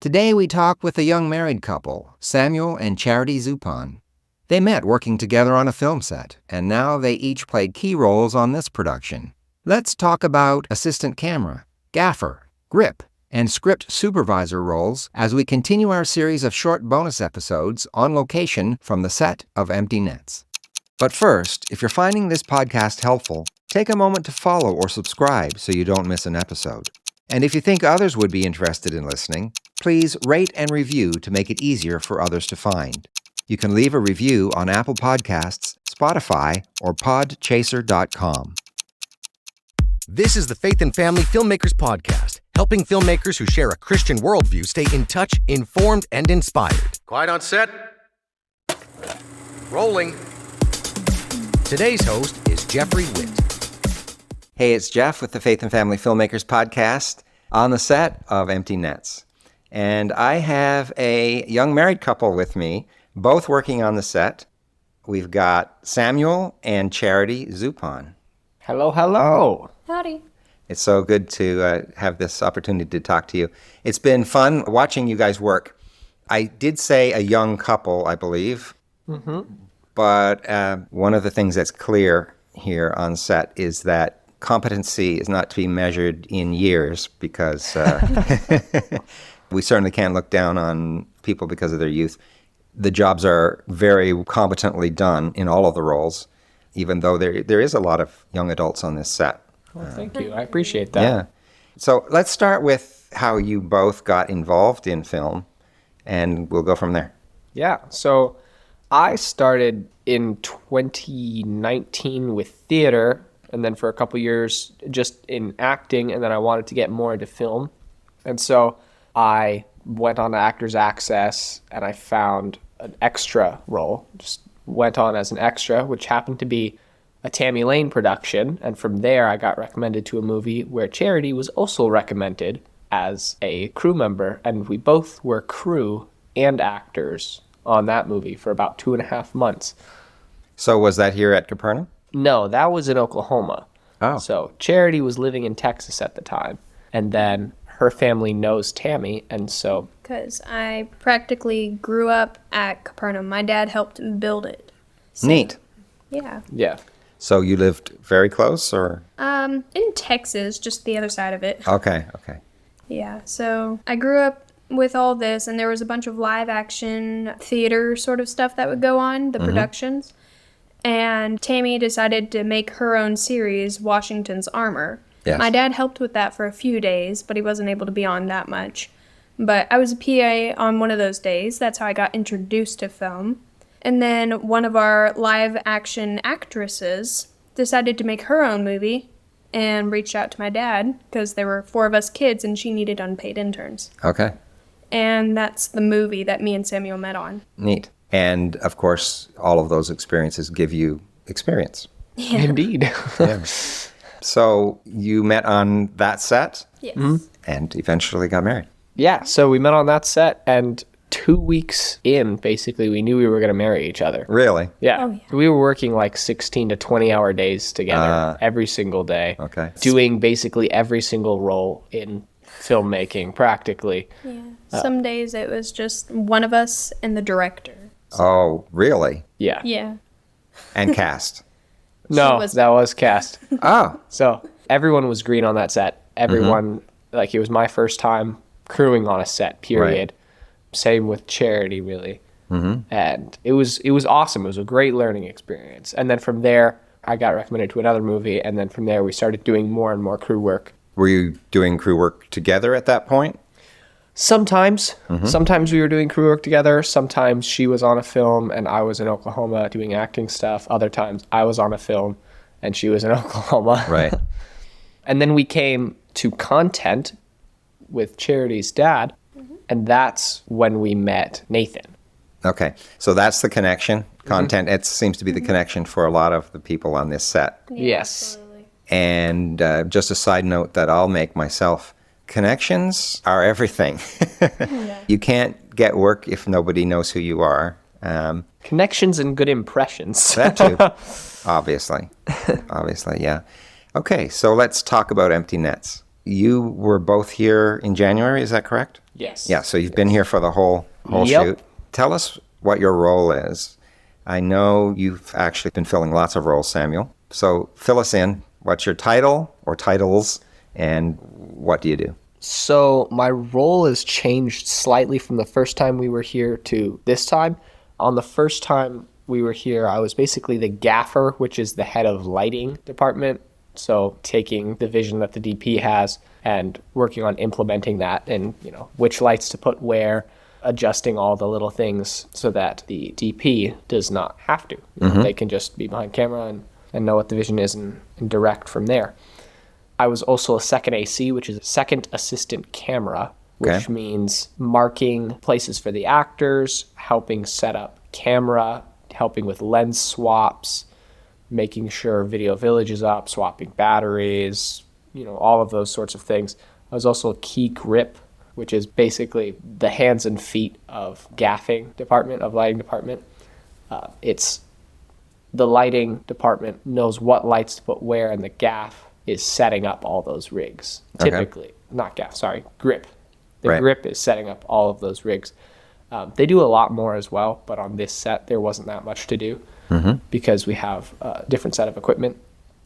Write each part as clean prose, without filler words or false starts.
Today we talk with a young married couple, Samuel and Charity Zupan. They met working together on a film set, and now they each play key roles on this production. Let's talk about assistant camera, gaffer, grip, and script supervisor roles as we continue our series of short bonus episodes on location from the set of Empty Nets. But first, if you're finding this podcast helpful, take a moment to follow or subscribe so you don't miss an episode. And if you think others would be interested in listening, please rate and review to make it easier for others to find. You can leave a review on Apple Podcasts, Spotify, or podchaser.com. This is the Faith and Family Filmmakers podcast, helping filmmakers who share a Christian worldview stay in touch, informed, and inspired. Quiet on set. Rolling. Today's host is Jeffrey Witt. Hey, it's Geoff with the Faith and Family Filmmakers podcast on the set of Empty Nets. And I have a young married couple with me, both working on the set. We've got Samuel and Charity Zupan. Hello, hello. Howdy. It's so good to have this opportunity to talk to you. It's been fun watching you guys work. I did say a young couple, I believe. Mm-hmm. But one of the things that's clear here on set is that competency is not to be measured in years because we certainly can't look down on people because of their youth. The jobs are very competently done in all of the roles, even though there is a lot of young adults on this set. Well, thank you. I appreciate that. Yeah. So let's start with how you both got involved in film, and we'll go from there. Yeah. So I started in 2019 with theater, and then for a couple years just in acting, and then I wanted to get more into film. And so I went on to Actors Access, and I found an extra role. Just went on as an extra, which happened to be a Tammy Lane production. And from there, I got recommended to a movie where Charity was also recommended as a crew member. And we both were crew and actors on that movie for about 2.5 months. So was that here at Capernaum? No, that was in Oklahoma. Oh. So Charity was living in Texas at the time. And then her family knows Tammy, and so... Because I practically grew up at Capernaum. My dad helped build it. So, Neat. Yeah. Yeah. So you lived very close, or? In Texas, just the other side of it. Okay. Yeah, so I grew up with all this, and there was a bunch of live action theater sort of stuff that would go on, the productions. And Tammy decided to make her own series, Washington's Armor. Yes. My dad helped with that for a few days, but he wasn't able to be on that much. But I was a PA on one of those days. That's how I got introduced to film. And then one of our live action actresses decided to make her own movie and reached out to my dad because there were 4 of us kids and she needed unpaid interns. Okay. And that's the movie that me and Samuel met on. Neat. And, of course, all of those experiences give you experience. Yeah. Indeed. Yeah. So you met on that set? Yes. And eventually got married. Yeah, so we met on that set, and 2 weeks in, basically, we knew we were going to marry each other. Really? Yeah. Oh, yeah. We were working like 16 to 20-hour days together every single day. Okay. Doing basically every single role in filmmaking, practically. Yeah. Some days it was just one of us and the director. Oh, really? Yeah. Yeah. And cast? No, was- that was cast. Oh, So everyone was green on that set. Everyone, like, it was my first time crewing on a set, period. Right. Same with Charity, really. And it was awesome. It was a great learning experience. And then from there, I got recommended to another movie. And then from there, we started doing more and more crew work. were you doing crew work together at that point? Sometimes. Sometimes we were doing crew work together. Sometimes she was on a film and I was in Oklahoma doing acting stuff. Other times I was on a film and she was in Oklahoma. Right. And then we came to content with Charity's dad, and that's when we met Nathan. Okay. So that's the connection. Content, it seems to be the connection for a lot of the people on this set. Yes. Absolutely. And just a side note that I'll make myself, connections are everything. You can't get work if nobody knows who you are. Connections and good impressions. That too, obviously. Obviously, yeah. Okay, so let's talk about Empty Nets. you were both here in January, is that correct? Yes. Yeah, so you've been here for the whole Yep. shoot. Tell us what your role is. I know you've actually been filling lots of roles, Samuel. So fill us in. What's your title or titles, and what do you do? So my role has changed slightly from the first time we were here to this time. On the first time we were here, I was basically the gaffer, which is the head of lighting department. So taking the vision that the DP has and working on implementing that and, which lights to put where, adjusting all the little things so that the DP does not have to. They can just be behind camera and know what the vision is and direct from there. I was also a second AC, which is a second assistant camera, which means marking places for the actors, helping set up camera, helping with lens swaps, making sure Video Village is up, swapping batteries, all of those sorts of things. I was also a key grip, which is basically the hands and feet of gaffing department, of lighting department. It's the lighting department knows what lights to put where, and the gaff is setting up all those rigs. Typically, not gaff, sorry, grip. The grip is setting up all of those rigs. They do a lot more as well, but on this set, there wasn't that much to do because we have a different set of equipment.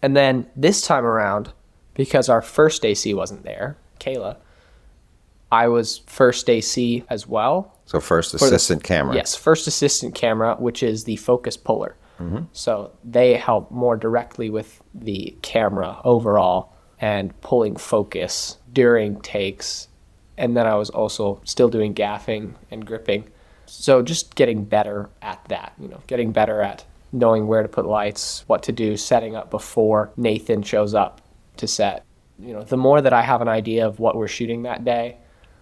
And then this time around, because our first AC wasn't there, Kayla, I was first AC as well. So first assistant camera. Yes, first assistant camera, which is the focus puller. So they help more directly with the camera overall and pulling focus during takes. And then I was also still doing gaffing and gripping. So just getting better at that, getting better at knowing where to put lights, what to do, setting up before Nathan shows up to set. The more that I have an idea of what we're shooting that day,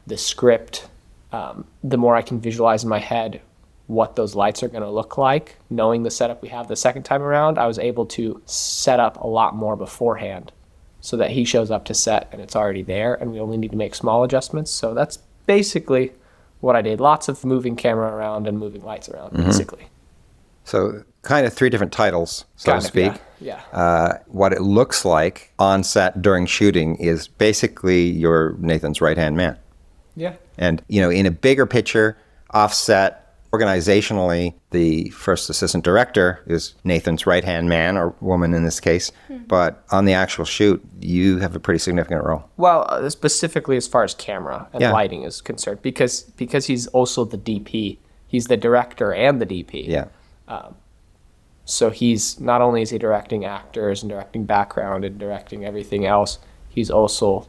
the script, the more I can visualize in my head what those lights are going to look like. Knowing the setup we have the second time around, I was able to set up a lot more beforehand so that he shows up to set and it's already there and we only need to make small adjustments. So that's basically what I did. Lots of moving camera around and moving lights around, basically. So kind of three different titles, so to speak. Yeah. What it looks like on set during shooting is basically you're Nathan's right-hand man. Yeah. And, in a bigger picture, offset, organizationally, the first assistant director is Nathan's right-hand man, or woman in this case. But on the actual shoot, you have a pretty significant role. Well, specifically as far as camera and lighting is concerned, because he's also the DP. He's the director and the DP. Yeah. So he's not only is he directing actors and directing background and directing everything else, he's also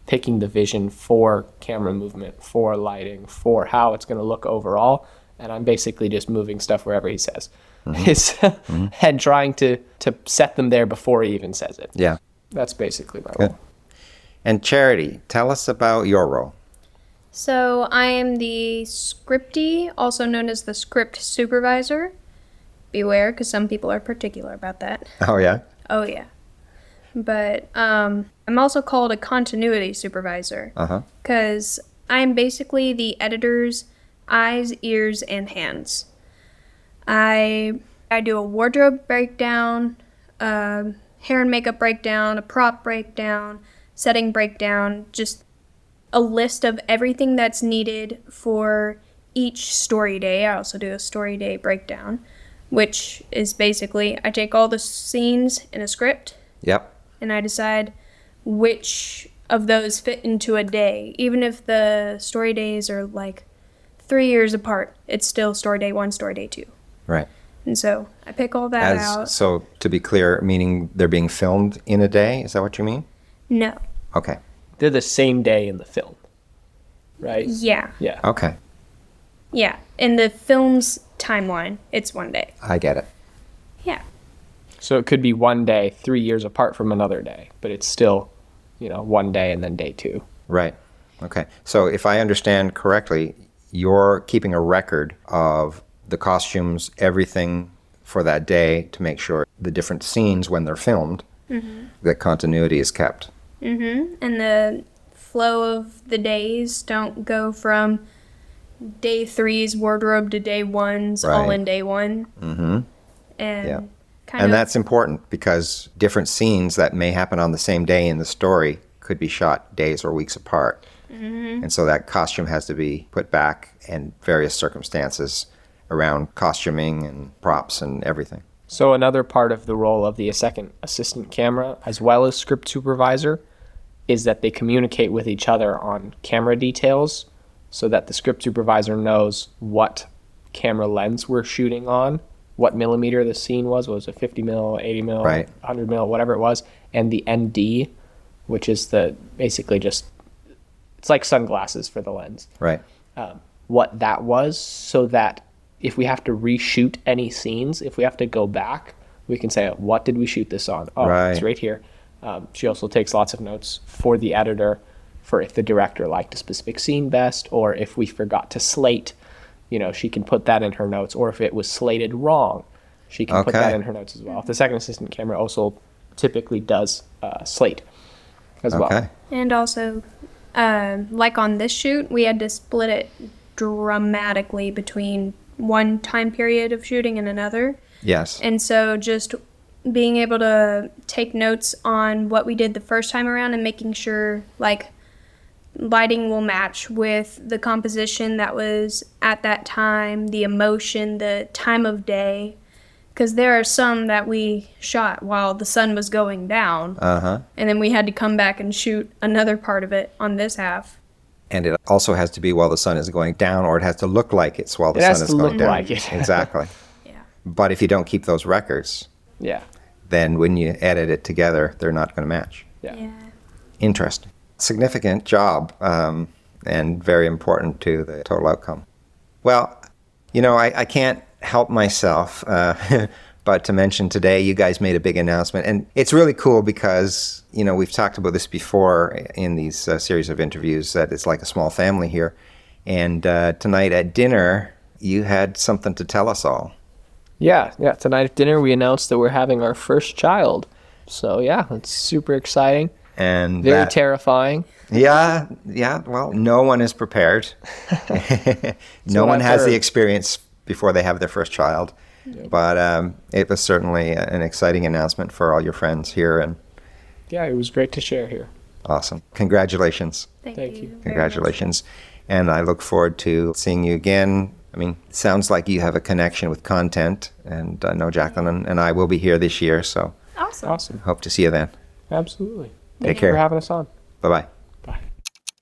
picking the vision for camera movement, for lighting, for how it's going to look overall. And I'm basically just moving stuff wherever he says. And trying to set them there before he even says it. Yeah. That's basically my Good. role. And Charity, tell us about your role. So I am the scripty, also known as the Script Supervisor. Beware, because some people are particular about that. Oh, yeah? Oh, yeah. But I'm also called a continuity supervisor. Because I am basically the editor's eyes, ears, and hands. I do a wardrobe breakdown, hair and makeup breakdown, a prop breakdown, setting breakdown, just a list of everything that's needed for each story day. I also do a story day breakdown, which is basically I take all the scenes in a script. Yep. And I decide which of those fit into a day. Even if the story days are like 3 years apart, it's still story day 1, story day 2. Right. And so I pick all that out. So to be clear, meaning they're being filmed in a day? Is that what you mean? No. Okay. They're the same day in the film, right? Yeah. Yeah. Okay. Yeah. In the film's timeline, it's 1 day. I get it. Yeah. So it could be 1 day, 3 years apart from another day, but it's still, 1 day and then day 2. Right. Okay. So if I understand correctly, you're keeping a record of the costumes, everything for that day to make sure the different scenes when they're filmed, that continuity is kept. And the flow of the days don't go from day 3's wardrobe to day 1's all in day 1. And And that's important because different scenes that may happen on the same day in the story could be shot days or weeks apart. And so that costume has to be put back and various circumstances around costuming and props and everything. So another part of the role of the second assistant camera, as well as script supervisor, is that they communicate with each other on camera details so that the script supervisor knows what camera lens we're shooting on, what millimeter the scene was it 50 mil, 80 mil, Right. 100 mil, whatever it was, and the ND, which is basically just, it's like sunglasses for the lens. Right. What that was, so that if we have to reshoot any scenes, if we have to go back, we can say, what did we shoot this on? Oh, it's right here. She also takes lots of notes for the editor for if the director liked a specific scene best, or if we forgot to slate, she can put that in her notes, or if it was slated wrong, she can put that in her notes as well. The second assistant camera also typically does slate as well. And also, like on this shoot, we had to split it dramatically between one time period of shooting and another. Yes. And so just being able to take notes on what we did the first time around and making sure like lighting will match with the composition that was at that time, the emotion, the time of day. Because there are some that we shot while the sun was going down. And then we had to come back and shoot another part of it on this half. And it also has to be while the sun is going down, or it has to look like it's while the sun is going down. It has to look like it. Exactly. Yeah. But if you don't keep those records, then when you edit it together, they're not going to match. Yeah. Interesting. Significant job, and very important to the total outcome. Well, I can't help myself but to mention today you guys made a big announcement. And it's really cool because, we've talked about this before in these series of interviews, that it's like a small family here. And tonight at dinner, you had something to tell us all. Yeah. Tonight at dinner, we announced that we're having our first child. So, it's super exciting. And very terrifying. Yeah. Well, no one is prepared. No one has the experience before they have their first child. But it was certainly an exciting announcement for all your friends here. And it was great to share here. Awesome. Congratulations. Thank you. Congratulations. And I look forward to seeing you again. I mean, it sounds like you have a connection with content. And I know Jacqueline and I will be here this year. So Awesome. hope to see you then. Absolutely. Take care. Thank you for having us on. Bye-bye. Bye.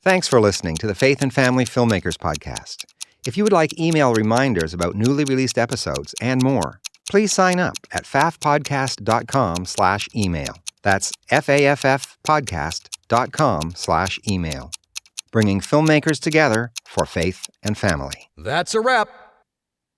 Thanks for listening to the Faith and Family Filmmakers podcast. If you would like email reminders about newly released episodes and more, please sign up at faffpodcast.com/email. That's faffpodcast.com/email. Bringing filmmakers together for faith and family. That's a wrap.